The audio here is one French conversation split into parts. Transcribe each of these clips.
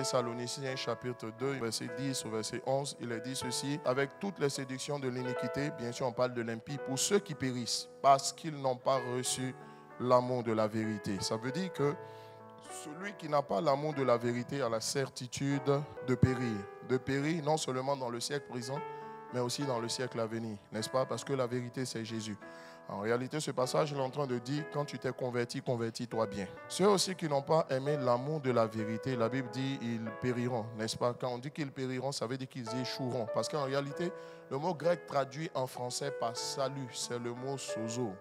Thessaloniciens chapitre 2, verset 10 au verset 11, il est dit ceci: avec toutes les séductions de l'iniquité, bien sûr on parle de l'impie, pour ceux qui périssent, parce qu'ils n'ont pas reçu l'amour de la vérité. Ça veut dire que celui qui n'a pas l'amour de la vérité a la certitude de périr. De périr non seulement dans le siècle présent, mais aussi dans le siècle à venir, n'est-ce pas? Parce que la vérité, c'est Jésus. En réalité, ce passage, il est en train de dire, quand tu t'es converti, convertis-toi bien. Ceux aussi qui n'ont pas aimé l'amour de la vérité, la Bible dit, ils périront, n'est-ce pas? Quand on dit qu'ils périront, ça veut dire qu'ils échoueront. Parce qu'en réalité, le mot grec traduit en français par salut, c'est le mot sozo.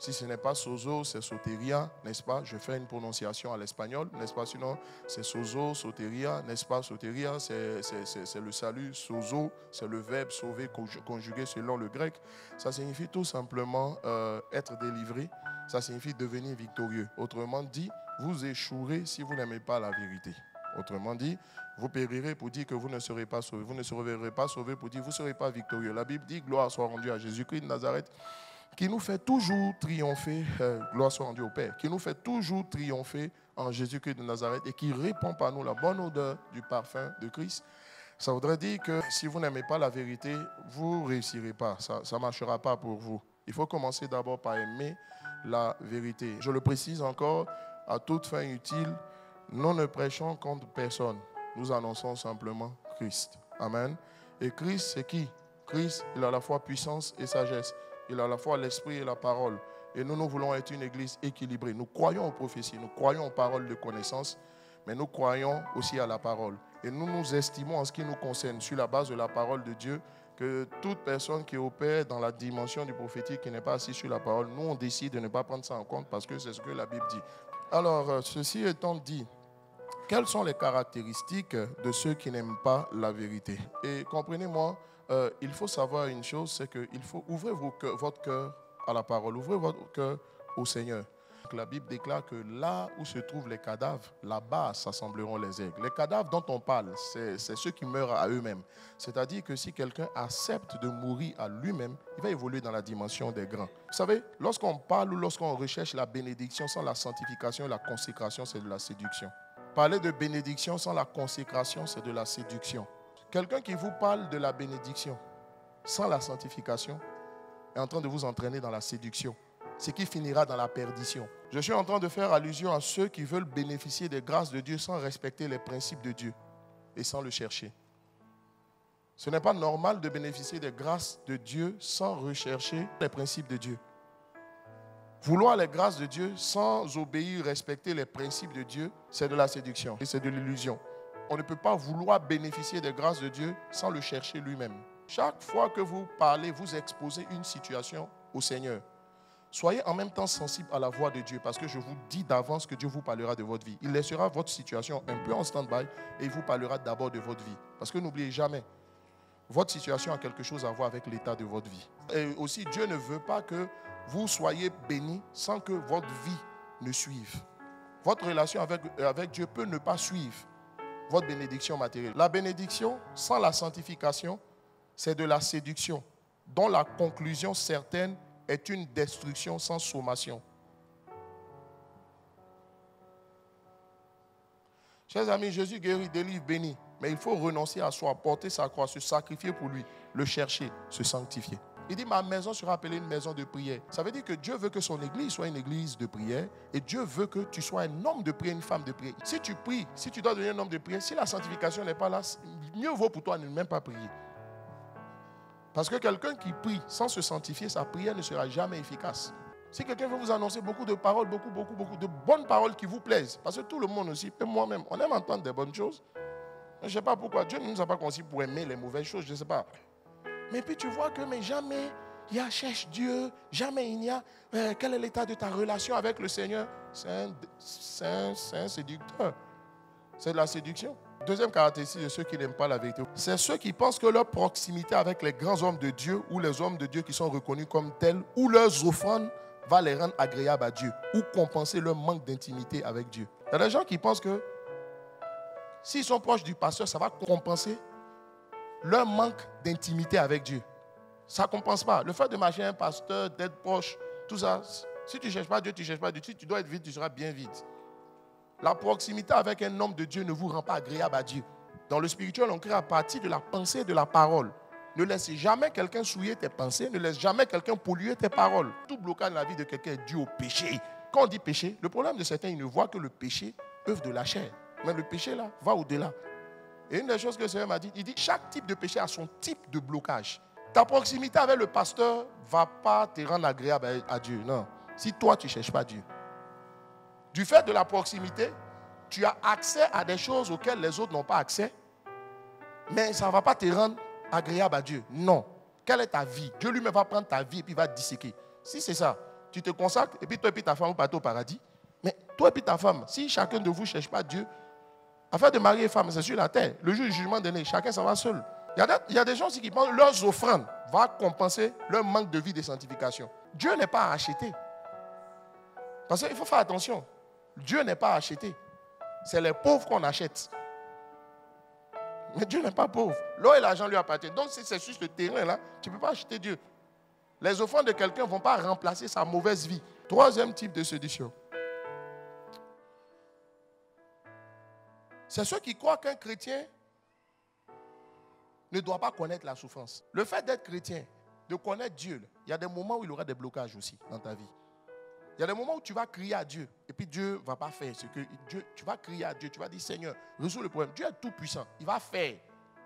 Si ce n'est pas sozo, c'est soteria, n'est-ce pas? Je fais une prononciation à l'espagnol, n'est-ce pas? Sinon, c'est sozo, soteria, n'est-ce pas? Soteria, c'est le salut. Sozo, c'est le verbe sauver conjugué selon le grec. Ça signifie tout simplement être délivré. Ça signifie devenir victorieux. Autrement dit, vous échouerez si vous n'aimez pas la vérité. Autrement dit, vous périrez pour dire que vous ne serez pas sauvés. Vous ne serez pas sauvés pour dire que vous ne serez pas victorieux. La Bible dit, gloire soit rendue à Jésus-Christ de Nazareth, qui nous fait toujours triompher, gloire soit rendue au Père, qui nous fait toujours triompher en Jésus-Christ de Nazareth et qui répand par nous la bonne odeur du parfum de Christ. Ça voudrait dire que si vous n'aimez pas la vérité, vous ne réussirez pas, ça ne marchera pas pour vous. Il faut commencer d'abord par aimer la vérité. Je le précise encore, à toute fin utile, nous ne prêchons contre personne, nous annonçons simplement Christ. Amen. Et Christ, c'est qui? Christ, il a à la fois puissance et sagesse. Il a à la fois l'esprit et la parole. Et nous voulons être une église équilibrée. Nous croyons aux prophéties, nous croyons aux paroles de connaissance, mais nous croyons aussi à la parole. Et nous nous estimons en ce qui nous concerne, sur la base de la parole de Dieu, que toute personne qui opère dans la dimension du prophétique, qui n'est pas assise sur la parole, nous on décide de ne pas prendre ça en compte parce que c'est ce que la Bible dit. Alors, ceci étant dit, quelles sont les caractéristiques de ceux qui n'aiment pas la vérité? Et comprenez-moi, il faut savoir une chose, c'est qu'il faut ouvrir votre cœur à la parole, ouvrez votre cœur au Seigneur. La Bible déclare que là où se trouvent les cadavres, là-bas s'assembleront les aigles. Les cadavres dont on parle, c'est ceux qui meurent à eux-mêmes. C'est-à-dire que si quelqu'un accepte de mourir à lui-même, il va évoluer dans la dimension des grands. Vous savez, lorsqu'on parle ou lorsqu'on recherche la bénédiction sans la sanctification et la consécration, c'est de la séduction. Parler de bénédiction sans la consécration, c'est de la séduction. Quelqu'un qui vous parle de la bénédiction sans la sanctification est en train de vous entraîner dans la séduction, ce qui finira dans la perdition. Je suis en train de faire allusion à ceux qui veulent bénéficier des grâces de Dieu sans respecter les principes de Dieu et sans le chercher. Ce n'est pas normal de bénéficier des grâces de Dieu sans rechercher les principes de Dieu. Vouloir les grâces de Dieu sans obéir, respecter les principes de Dieu, c'est de la séduction et c'est de l'illusion. On ne peut pas vouloir bénéficier des grâces de Dieu sans le chercher lui-même. Chaque fois que vous parlez, vous exposez une situation au Seigneur. Soyez en même temps sensible à la voix de Dieu parce que je vous dis d'avance que Dieu vous parlera de votre vie. Il laissera votre situation un peu en stand-by et il vous parlera d'abord de votre vie. Parce que n'oubliez jamais, votre situation a quelque chose à voir avec l'état de votre vie. Et aussi, Dieu ne veut pas que vous soyez bénis sans que votre vie ne suive. Votre relation avec Dieu peut ne pas suivre votre bénédiction matérielle. La bénédiction sans la sanctification, c'est de la séduction, dont la conclusion certaine est une destruction sans sommation. Chers amis, Jésus guérit, délivre, bénit. Mais il faut renoncer à soi, porter sa croix, se sacrifier pour lui, le chercher, se sanctifier. Il dit, ma maison sera appelée une maison de prière. Ça veut dire que Dieu veut que son église soit une église de prière et Dieu veut que tu sois un homme de prière, une femme de prière. Si tu pries, si tu dois devenir un homme de prière, si la sanctification n'est pas là, mieux vaut pour toi ne même pas prier. Parce que quelqu'un qui prie sans se sanctifier, sa prière ne sera jamais efficace. Si quelqu'un veut vous annoncer beaucoup de paroles, beaucoup de bonnes paroles qui vous plaisent, parce que tout le monde aussi, et moi-même, on aime entendre des bonnes choses. Je ne sais pas pourquoi. Dieu ne nous a pas conçus pour aimer les mauvaises choses, je ne sais pas. Mais puis tu vois que mais jamais il y a cherche Dieu, jamais il n'y a quel est l'état de ta relation avec le Seigneur? C'est un séducteur. C'est de la séduction. Deuxième caractéristique de ceux qui n'aiment pas la vérité, c'est ceux qui pensent que leur proximité avec les grands hommes de Dieu ou les hommes de Dieu qui sont reconnus comme tels ou leurs offrandes va les rendre agréables à Dieu ou compenser leur manque d'intimité avec Dieu. Il y a des gens qui pensent que s'ils sont proches du pasteur, ça va compenser leur manque d'intimité avec Dieu. Ça ne compense pas. Le fait de marcher un pasteur, d'être proche, tout ça, si tu ne cherches pas Dieu, tu ne cherches pas Dieu. Si tu dois être vide, tu seras bien vide. La proximité avec un homme de Dieu ne vous rend pas agréable à Dieu. Dans le spirituel, on crée à partir de la pensée et de la parole. Ne laisse jamais quelqu'un souiller tes pensées, ne laisse jamais quelqu'un polluer tes paroles. Tout blocage dans la vie de quelqu'un est dû au péché. Quand on dit péché, le problème de certains, ils ne voient que le péché œuvre de la chair. Mais le péché, là, va au-delà. Et une des choses que le Seigneur m'a dit, il dit, chaque type de péché a son type de blocage. Ta proximité avec le pasteur ne va pas te rendre agréable à Dieu. Non. Si toi, tu ne cherches pas Dieu. Du fait de la proximité, tu as accès à des choses auxquelles les autres n'ont pas accès. Mais ça ne va pas te rendre agréable à Dieu. Non. Quelle est ta vie? Dieu lui-même va prendre ta vie et puis va te disséquer. Si c'est ça, tu te consacres et puis toi et puis ta femme vous partez au paradis. Mais toi et puis ta femme, si chacun de vous ne cherche pas Dieu, afin de marier une femme, c'est sur la terre. Le jour du jugement donné, chacun s'en va seul. Il y a des gens aussi qui pensent que leurs offrandes vont compenser leur manque de vie de sanctification. Dieu n'est pas à acheter. Parce qu'il faut faire attention. Dieu n'est pas à acheter. C'est les pauvres qu'on achète. Mais Dieu n'est pas pauvre. L'eau et l'argent lui appartiennent. Donc si c'est sur ce terrain-là, tu ne peux pas acheter Dieu. Les offrandes de quelqu'un ne vont pas remplacer sa mauvaise vie. Troisième type de séduction. C'est ceux qui croient qu'un chrétien ne doit pas connaître la souffrance. Le fait d'être chrétien, de connaître Dieu, il y a des moments où il y aura des blocages aussi dans ta vie. Il y a des moments où tu vas crier à Dieu et puis Dieu ne va pas faire ce que Dieu. Tu vas crier à Dieu, tu vas dire Seigneur, résous le problème. Dieu est tout puissant, il va faire.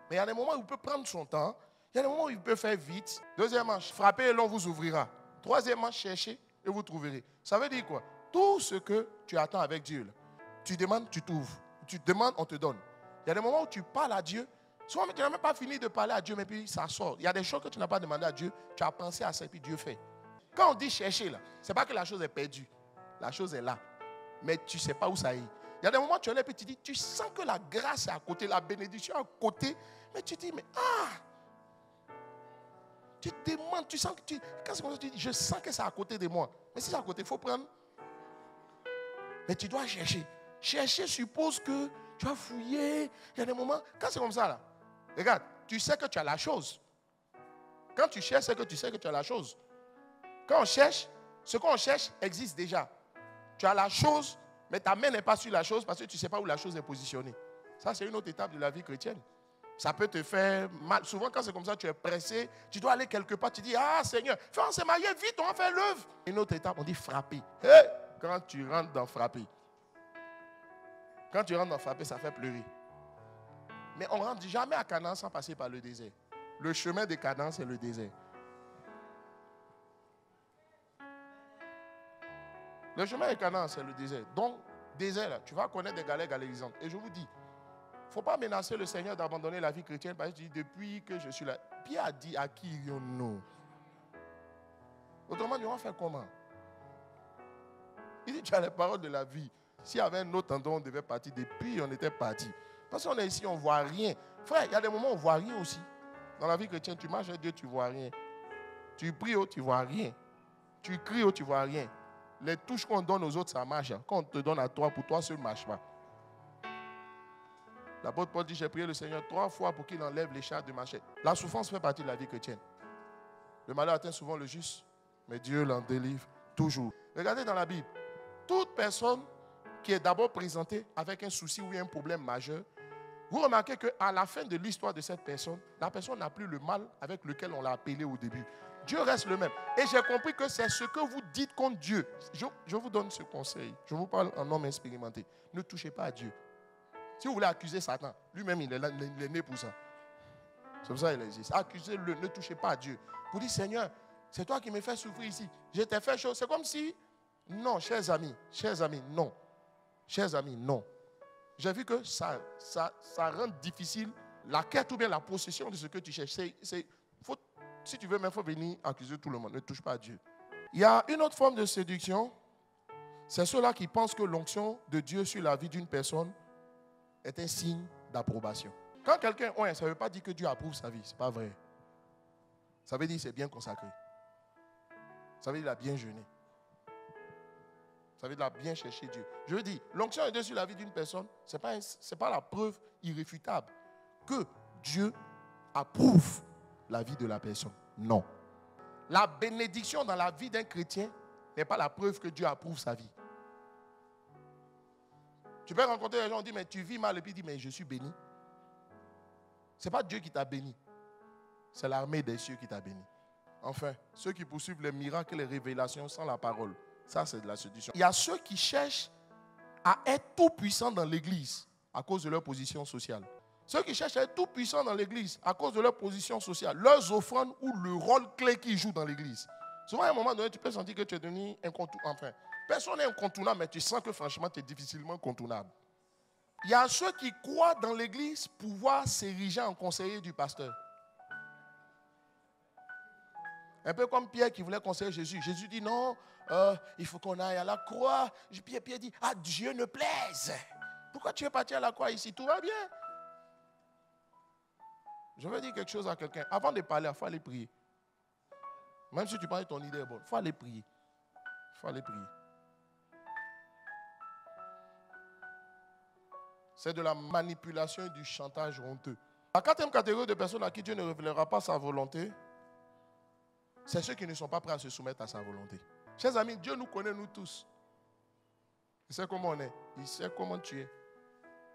Mais il y a des moments où il peut prendre son temps. Il y a des moments où il peut faire vite. Deuxièmement, frappez et l'on vous ouvrira. Troisièmement, cherchez et vous trouverez. Ça veut dire quoi? Tout ce que tu attends avec Dieu, là, tu demandes, tu t'ouvres. Tu demandes, on te donne. Il y a des moments où tu parles à Dieu. Souvent, tu n'as même pas fini de parler à Dieu, mais puis ça sort. Il y a des choses que tu n'as pas demandé à Dieu. Tu as pensé à ça et puis Dieu fait. Quand on dit chercher, là, ce n'est pas que la chose est perdue. La chose est là. Mais tu ne sais pas où ça est. Il y a des moments où tu es là et puis tu dis, tu sens que la grâce est à côté, la bénédiction est à côté. Mais tu dis, mais tu te demandes, tu sens que quand c'est comme ça, tu dis, je sens que c'est à côté de moi. Mais si c'est à côté, il faut prendre. Mais tu dois chercher. Chercher suppose que tu vas fouiller. Il y a des moments, quand c'est comme ça, là, regarde, tu sais que tu as la chose. Quand tu cherches, c'est que tu sais que tu as la chose. Quand on cherche, ce qu'on cherche existe déjà. Tu as la chose, mais ta main n'est pas sur la chose parce que tu ne sais pas où la chose est positionnée. Ça, c'est une autre étape de la vie chrétienne. Ça peut te faire mal. Souvent, quand c'est comme ça, tu es pressé, tu dois aller quelque part, tu dis, Seigneur, on s'est marié, vite, on va faire l'œuvre. Une autre étape, on dit frapper. Hey, quand tu rentres dans frapper. Quand tu rentres dans frapper, ça fait pleurer. Mais on ne rentre jamais à Canaan sans passer par le désert. Le chemin de Canaan, c'est le désert. Le chemin de Canaan, c'est le désert. Donc, désert, là, tu vas connaître des galères galérisantes. Et je vous dis, il ne faut pas menacer le Seigneur d'abandonner la vie chrétienne parce que tu dis, depuis que je suis là, Pierre a dit, à qui irions-nous? Autrement, nous allons faire comment? Il dit, tu as les paroles de la vie. S'il y avait un autre endroit, on devait partir. Depuis, on était parti. Parce qu'on est ici, on ne voit rien. Frère, il y a des moments où on ne voit rien aussi. Dans la vie chrétienne, tu marches avec Dieu, tu ne vois rien. Tu pries, tu ne vois rien. Tu cries, tu ne vois rien. Les touches qu'on donne aux autres, ça marche. Quand on te donne à toi, pour toi seul, ne marche pas. L'apôtre Paul dit, j'ai prié le Seigneur 3 fois pour qu'il enlève les charges de ma chair. La souffrance fait partie de la vie chrétienne. Le malheur atteint souvent le juste, mais Dieu l'en délivre toujours. Regardez dans la Bible. Toute personne qui est d'abord présentée avec un souci ou un problème majeur, vous remarquez qu'à la fin de l'histoire de cette personne, la personne n'a plus le mal avec lequel on l'a appelé au début. Dieu reste le même. Et j'ai compris que c'est ce que vous dites contre Dieu. Je vous donne ce conseil. Je vous parle en homme expérimenté. Ne touchez pas à Dieu. Si vous voulez accuser Satan, lui-même, il est né pour ça. C'est pour ça qu'il existe. Accusez-le, ne touchez pas à Dieu. Vous dites, Seigneur, c'est toi qui me fais souffrir ici. Je t'ai fait chose. C'est comme si... Non, chers amis, non. Chers amis, non. J'ai vu que ça rend difficile la quête ou bien la possession de ce que tu cherches. Si tu veux, il faut venir accuser tout le monde. Ne touche pas à Dieu. Il y a une autre forme de séduction. C'est ceux-là qui pensent que l'onction de Dieu sur la vie d'une personne est un signe d'approbation. Quand quelqu'un, ça ne veut pas dire que Dieu approuve sa vie. Ce n'est pas vrai. Ça veut dire qu'il s'est bien consacré. Ça veut dire qu'il a bien jeûné. Ça veut dire qu'il a bien cherché Dieu. Je veux dire, l'onction de Dieu sur la vie d'une personne, ce n'est pas la preuve irréfutable que Dieu approuve la vie de la personne. Non. La bénédiction dans la vie d'un chrétien n'est pas la preuve que Dieu approuve sa vie. Tu peux rencontrer des gens, on dit, mais tu vis mal, et puis il dit, mais je suis béni. Ce n'est pas Dieu qui t'a béni. C'est l'armée des cieux qui t'a béni. Enfin, ceux qui poursuivent les miracles et les révélations sans la parole, ça c'est de la séduction. Il y a ceux qui cherchent à être tout puissants dans l'église à cause de leur position sociale. Ceux qui cherchent à être tout puissants dans l'église à cause de leur position sociale, leurs offrandes ou le rôle clé qu'ils jouent dans l'église. Souvent, à un moment donné, tu peux sentir que tu es devenu incontournable. Enfin, personne n'est incontournable, mais tu sens que franchement, tu es difficilement contournable. Il y a ceux qui croient dans l'église pouvoir s'ériger en conseiller du pasteur. Un peu comme Pierre qui voulait conseiller Jésus. Jésus dit non, il faut qu'on aille à la croix. Pierre dit, ah, Dieu ne plaise. Pourquoi tu es parti à la croix ici? Tout va bien. Je veux dire quelque chose à quelqu'un. Avant de parler, il faut aller prier. Même si tu penses que ton idée est bonne, il faut aller prier. Il faut aller prier. C'est de la manipulation et du chantage honteux. La quatrième catégorie de personnes à qui Dieu ne révélera pas sa volonté, c'est ceux qui ne sont pas prêts à se soumettre à sa volonté. Chers amis, Dieu nous connaît, nous tous. Il sait comment on est. Il sait comment tu es.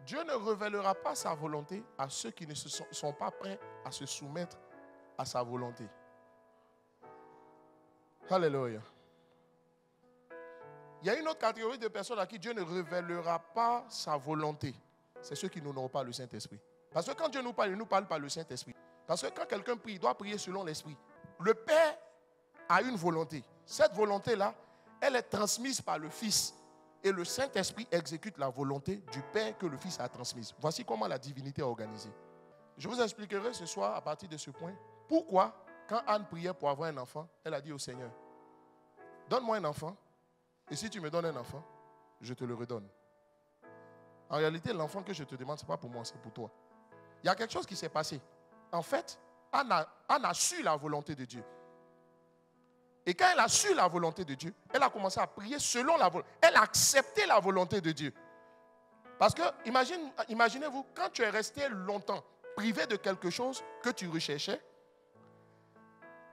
Dieu ne révélera pas sa volonté à ceux qui ne sont pas prêts à se soumettre à sa volonté. Alléluia. Il y a une autre catégorie de personnes à qui Dieu ne révélera pas sa volonté. C'est ceux qui n'auront pas le Saint-Esprit. Parce que quand Dieu nous parle, il nous parle par le Saint-Esprit. Parce que quand quelqu'un prie, il doit prier selon l'Esprit. Le Père a une volonté. Cette volonté-là, elle est transmise par le Fils. Et le Saint-Esprit exécute la volonté du Père que le Fils a transmise. Voici comment la divinité est organisée. Je vous expliquerai ce soir à partir de ce point. Pourquoi, quand Anne priait pour avoir un enfant, elle a dit au Seigneur, donne-moi un enfant. Et si tu me donnes un enfant, je te le redonne. En réalité, l'enfant que je te demande, ce n'est pas pour moi, c'est pour toi. Il y a quelque chose qui s'est passé. En fait, Anne a su la volonté de Dieu. Et quand elle a su la volonté de Dieu, elle a commencé à prier selon la volonté. Elle a accepté la volonté de Dieu. Parce que, imaginez-vous, quand tu es resté longtemps privé de quelque chose que tu recherchais,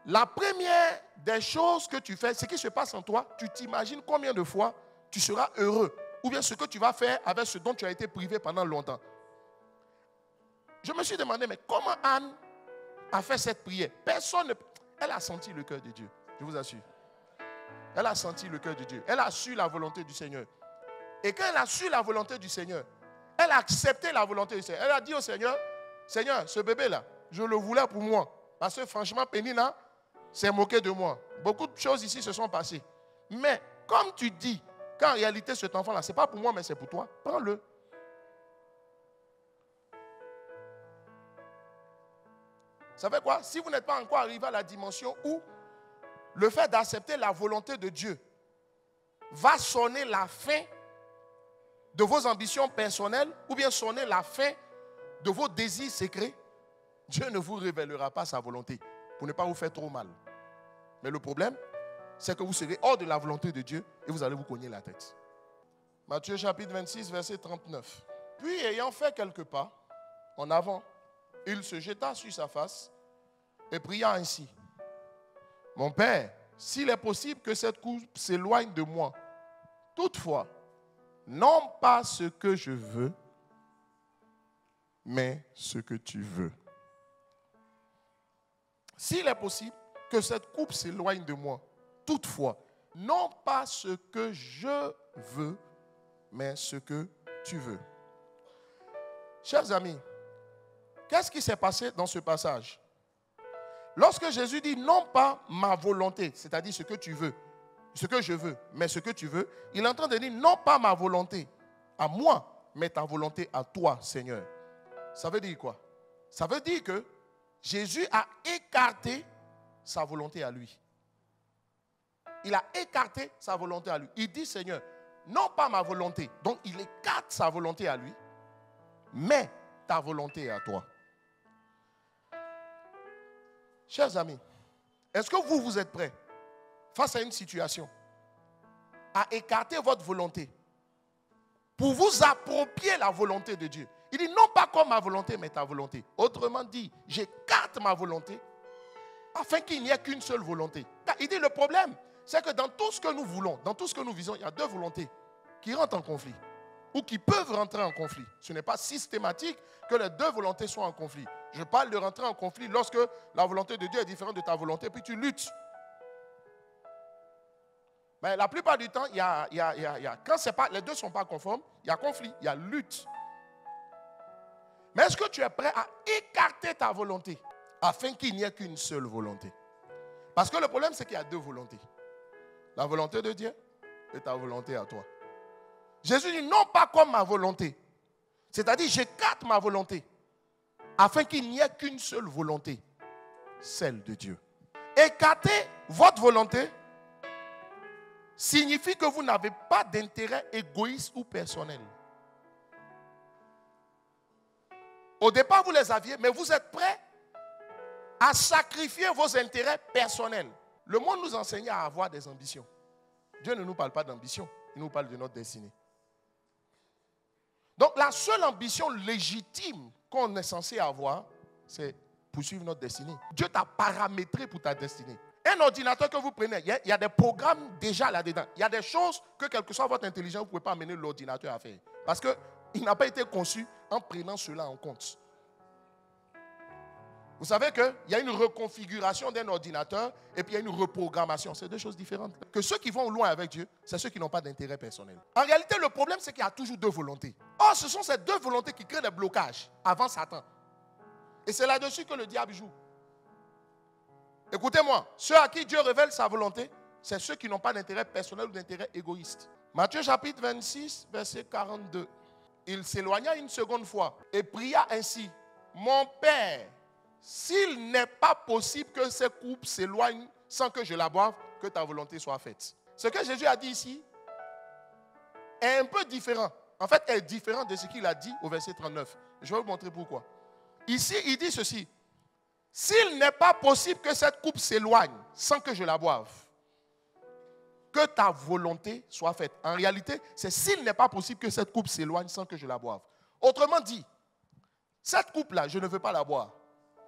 la première des choses que tu fais, ce qui se passe en toi, tu t'imagines combien de fois tu seras heureux. Ou bien ce que tu vas faire avec ce dont tu as été privé pendant longtemps. Je me suis demandé, mais comment Anne a fait cette prière? Personne ne... Elle a senti le cœur de Dieu, je vous assure. Elle a senti le cœur de Dieu. Elle a su la volonté du Seigneur. Et quand elle a su la volonté du Seigneur, elle a accepté la volonté du Seigneur. Elle a dit au Seigneur, Seigneur, ce bébé-là, je le voulais pour moi. Parce que franchement, Pénina s'est moquée de moi. Beaucoup de choses ici se sont passées. Mais comme tu dis qu'en réalité, cet enfant-là, ce n'est pas pour moi, mais c'est pour toi, prends-le. Vous savez quoi? Si vous n'êtes pas encore arrivé à la dimension où le fait d'accepter la volonté de Dieu va sonner la fin de vos ambitions personnelles ou bien sonner la fin de vos désirs secrets, Dieu ne vous révélera pas sa volonté pour ne pas vous faire trop mal. Mais le problème, c'est que vous serez hors de la volonté de Dieu et vous allez vous cogner la tête. Matthieu chapitre 26, verset 39. Puis ayant fait quelques pas en avant, il se jeta sur sa face et pria ainsi. Mon Père, s'il est possible que cette coupe s'éloigne de moi, toutefois, non pas ce que je veux, mais ce que tu veux. S'il est possible que cette coupe s'éloigne de moi, toutefois, non pas ce que je veux, mais ce que tu veux. Chers amis, qu'est-ce qui s'est passé dans ce passage? Lorsque Jésus dit non pas ma volonté, c'est-à-dire ce que tu veux, ce que je veux, mais ce que tu veux, il est en train de dire non pas ma volonté à moi, mais ta volonté à toi, Seigneur. Ça veut dire quoi? Ça veut dire que Jésus a écarté sa volonté à lui. Il a écarté sa volonté à lui. Il dit, Seigneur, non pas ma volonté. Donc, il écarte sa volonté à lui, mais ta volonté à toi. Chers amis, est-ce que vous êtes prêts face à une situation à écarter votre volonté pour vous approprier la volonté de Dieu? Il dit non pas comme ma volonté, mais ta volonté. Autrement dit, j'écarte ma volonté afin qu'il n'y ait qu'une seule volonté. Il dit le problème, c'est que dans tout ce que nous voulons, dans tout ce que nous visons, il y a deux volontés qui rentrent en conflit. ou qui peuvent rentrer en conflit. Ce n'est pas systématique que les deux volontés soient en conflit. Je parle de rentrer en conflit lorsque la volonté de Dieu est différente de ta volonté, puis tu luttes. Mais la plupart du temps, quand les deux ne sont pas conformes, il y a conflit, il y a lutte. Mais est-ce que tu es prêt à écarter ta volonté afin qu'il n'y ait qu'une seule volonté? Parce que le problème, c'est qu'il y a deux volontés. La volonté de Dieu et ta volonté à toi. Jésus dit non pas comme ma volonté. C'est-à-dire, j'écarte ma volonté afin qu'il n'y ait qu'une seule volonté, celle de Dieu. Écarter votre volonté signifie que vous n'avez pas d'intérêt égoïste ou personnel. Au départ, vous les aviez, mais vous êtes prêts à sacrifier vos intérêts personnels. Le monde nous enseigne à avoir des ambitions. Dieu ne nous parle pas d'ambition, il nous parle de notre destinée. Donc la seule ambition légitime qu'on est censé avoir, c'est poursuivre notre destinée. Dieu t'a paramétré pour ta destinée. Un ordinateur que vous prenez, il y a des programmes déjà là-dedans. Il y a des choses que, quelle que soit votre intelligence, vous ne pouvez pas amener l'ordinateur à faire. Parce qu'il n'a pas été conçu en prenant cela en compte. Vous savez qu'il y a une reconfiguration d'un ordinateur et puis il y a une reprogrammation. C'est deux choses différentes. Que ceux qui vont loin avec Dieu, c'est ceux qui n'ont pas d'intérêt personnel. En réalité, le problème, c'est qu'il y a toujours deux volontés. Or, ce sont ces deux volontés qui créent des blocages avant Satan. Et c'est là-dessus que le diable joue. Écoutez-moi, ceux à qui Dieu révèle sa volonté, c'est ceux qui n'ont pas d'intérêt personnel ou d'intérêt égoïste. Matthieu chapitre 26, verset 42. Il s'éloigna une seconde fois et pria ainsi: mon Père, s'il n'est pas possible que ces coupes s'éloignent sans que je la boive, que ta volonté soit faite. Ce que Jésus a dit ici est un peu différent. En fait, est différent de ce qu'il a dit au verset 39. Je vais vous montrer pourquoi. Ici, il dit ceci: s'il n'est pas possible que cette coupe s'éloigne sans que je la boive, que ta volonté soit faite. En réalité, c'est s'il n'est pas possible que cette coupe s'éloigne sans que je la boive. Autrement dit, cette coupe-là, je ne veux pas la boire.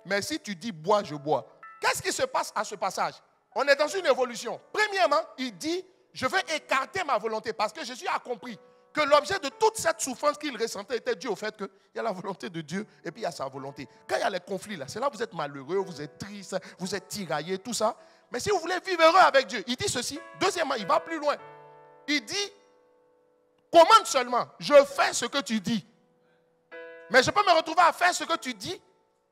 Mais si tu dis bois, je bois. Qu'est-ce qui se passe à ce passage? On est dans une évolution. Premièrement, il dit, je veux écarter ma volonté parce que Jésus a compris que l'objet de toute cette souffrance qu'il ressentait était dû au fait qu'il y a la volonté de Dieu et puis il y a sa volonté. Quand il y a les conflits, là, c'est là où vous êtes malheureux, vous êtes triste, vous êtes tiraillé, tout ça. Mais si vous voulez vivre heureux avec Dieu, il dit ceci. Deuxièmement, il va plus loin. Il dit, commande seulement, je fais ce que tu dis. Mais je peux me retrouver à faire ce que tu dis,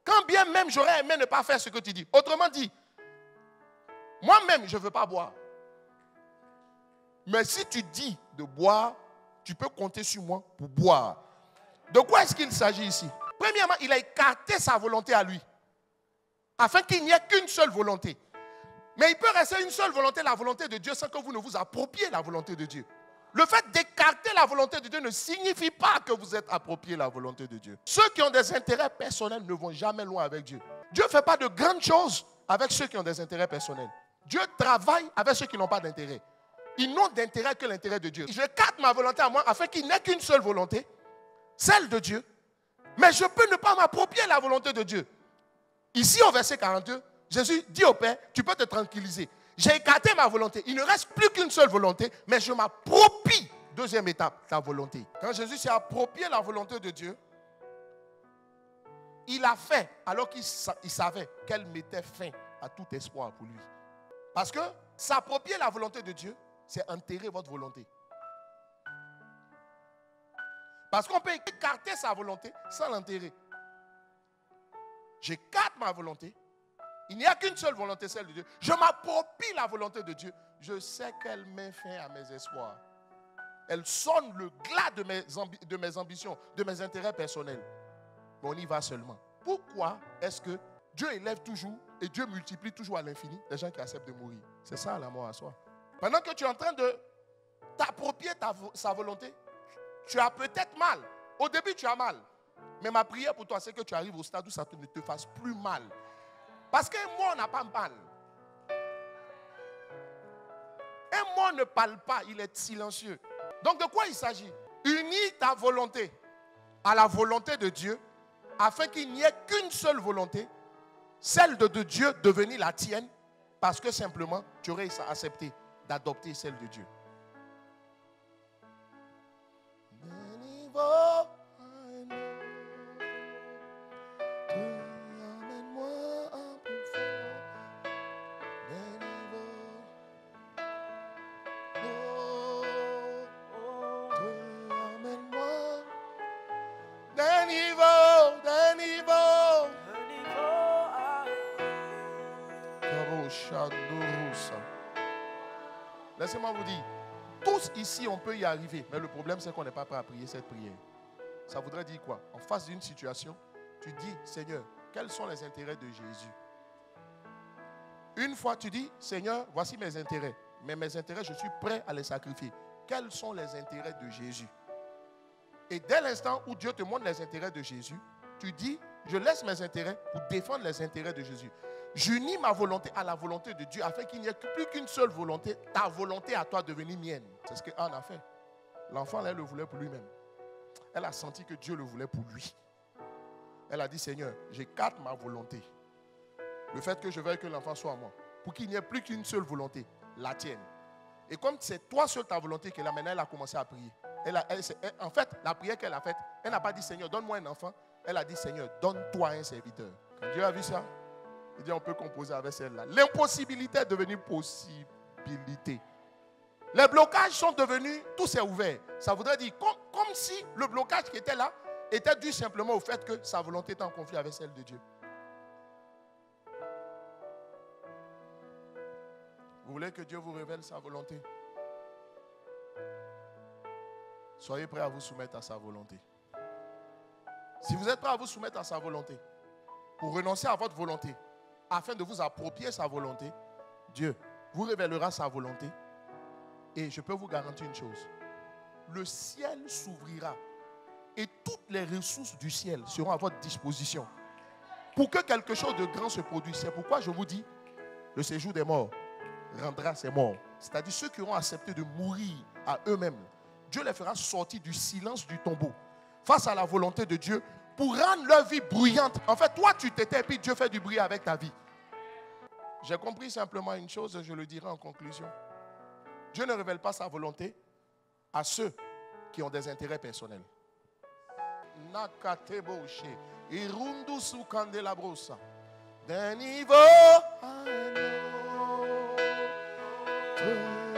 quand bien même j'aurais aimé ne pas faire ce que tu dis. Autrement dit, moi-même, je ne veux pas boire. Mais si tu dis de boire, tu peux compter sur moi pour boire. De quoi est-ce qu'il s'agit ici? Premièrement, il a écarté sa volonté à lui, afin qu'il n'y ait qu'une seule volonté. Mais il peut rester une seule volonté, la volonté de Dieu, sans que vous ne vous appropriez la volonté de Dieu. Le fait d'écarter la volonté de Dieu ne signifie pas que vous êtes approprié la volonté de Dieu. Ceux qui ont des intérêts personnels ne vont jamais loin avec Dieu. Dieu ne fait pas de grandes choses avec ceux qui ont des intérêts personnels. Dieu travaille avec ceux qui n'ont pas d'intérêt. Ils n'ont d'intérêt que l'intérêt de Dieu. J'écarte ma volonté à moi afin qu'il n'ait qu'une seule volonté, celle de Dieu. Mais je peux ne pas m'approprier la volonté de Dieu. Ici au verset 42, Jésus dit au Père, tu peux te tranquilliser. J'ai écarté ma volonté. Il ne reste plus qu'une seule volonté, mais je m'approprie. Deuxième étape, ta volonté. Quand Jésus s'est approprié la volonté de Dieu, il a fait alors qu'il savait qu'elle mettait fin à tout espoir pour lui. Parce que s'approprier la volonté de Dieu, c'est enterrer votre volonté. Parce qu'on peut écarter sa volonté sans l'enterrer. J'écarte ma volonté. Il n'y a qu'une seule volonté, celle de Dieu. Je m'approprie la volonté de Dieu. Je sais qu'elle met fin à mes espoirs. Elle sonne le glas de mes ambitions, de mes intérêts personnels. Mais on y va seulement. Pourquoi est-ce que Dieu élève toujours et Dieu multiplie toujours à l'infini les gens qui acceptent de mourir? C'est ça la mort à soi. Pendant que tu es en train de t'approprier sa volonté, tu as peut-être mal. Au début, tu as mal. Mais ma prière pour toi, c'est que tu arrives au stade où ça ne te fasse plus mal. Parce qu'un mort n'a pas mal. Un mort ne parle pas, il est silencieux. Donc de quoi il s'agit? Unis ta volonté à la volonté de Dieu, afin qu'il n'y ait qu'une seule volonté, celle de Dieu devenir la tienne, parce que simplement tu aurais accepté d'adopter celle de Dieu. Laissez-moi vous dire, tous ici, on peut y arriver. Mais le problème, c'est qu'on n'est pas prêt à prier cette prière. Ça voudrait dire quoi? En face d'une situation, tu dis, Seigneur, quels sont les intérêts de Jésus? Une fois, tu dis, Seigneur, voici mes intérêts. Mais mes intérêts, je suis prêt à les sacrifier. Quels sont les intérêts de Jésus? Et dès l'instant où Dieu te montre les intérêts de Jésus, tu dis, je laisse mes intérêts pour défendre les intérêts de Jésus. J'unis ma volonté à la volonté de Dieu afin qu'il n'y ait plus qu'une seule volonté, ta volonté à toi devenir mienne. C'est ce qu'Anne a fait. L'enfant, elle le voulait pour lui-même. Elle a senti que Dieu le voulait pour lui. Elle a dit, Seigneur, j'écarte ma volonté. Le fait que je veuille que l'enfant soit à moi. Pour qu'il n'y ait plus qu'une seule volonté, la tienne. Et comme c'est toi seule ta volonté qu'elle a, maintenant elle a commencé à prier. En fait, la prière qu'elle a faite, elle n'a pas dit, Seigneur, donne-moi un enfant. Elle a dit, Seigneur, donne-toi un serviteur. Quand Dieu a vu ça, il dit, on peut composer avec celle-là. L'impossibilité est devenue possibilité. Les blocages sont devenus, tout s'est ouvert. Ça voudrait dire, comme si le blocage qui était là était dû simplement au fait que sa volonté était en conflit avec celle de Dieu. Vous voulez que Dieu vous révèle sa volonté? Soyez prêts à vous soumettre à sa volonté. Si vous êtes prêts à vous soumettre à sa volonté, pour renoncer à votre volonté, afin de vous approprier sa volonté, Dieu vous révélera sa volonté. Et je peux vous garantir une chose. Le ciel s'ouvrira et toutes les ressources du ciel seront à votre disposition pour que quelque chose de grand se produise. C'est pourquoi je vous dis, le séjour des morts rendra ses morts. C'est-à-dire ceux qui auront accepté de mourir à eux-mêmes. Dieu les fera sortir du silence du tombeau face à la volonté de Dieu pour rendre leur vie bruyante. En fait, toi tu t'étais et puis Dieu fait du bruit avec ta vie. J'ai compris simplement une chose, je le dirai en conclusion. Dieu ne révèle pas sa volonté à ceux qui ont des intérêts personnels. Nakateboshe, irundu sukandelabrosa, d'un niveau à un autre.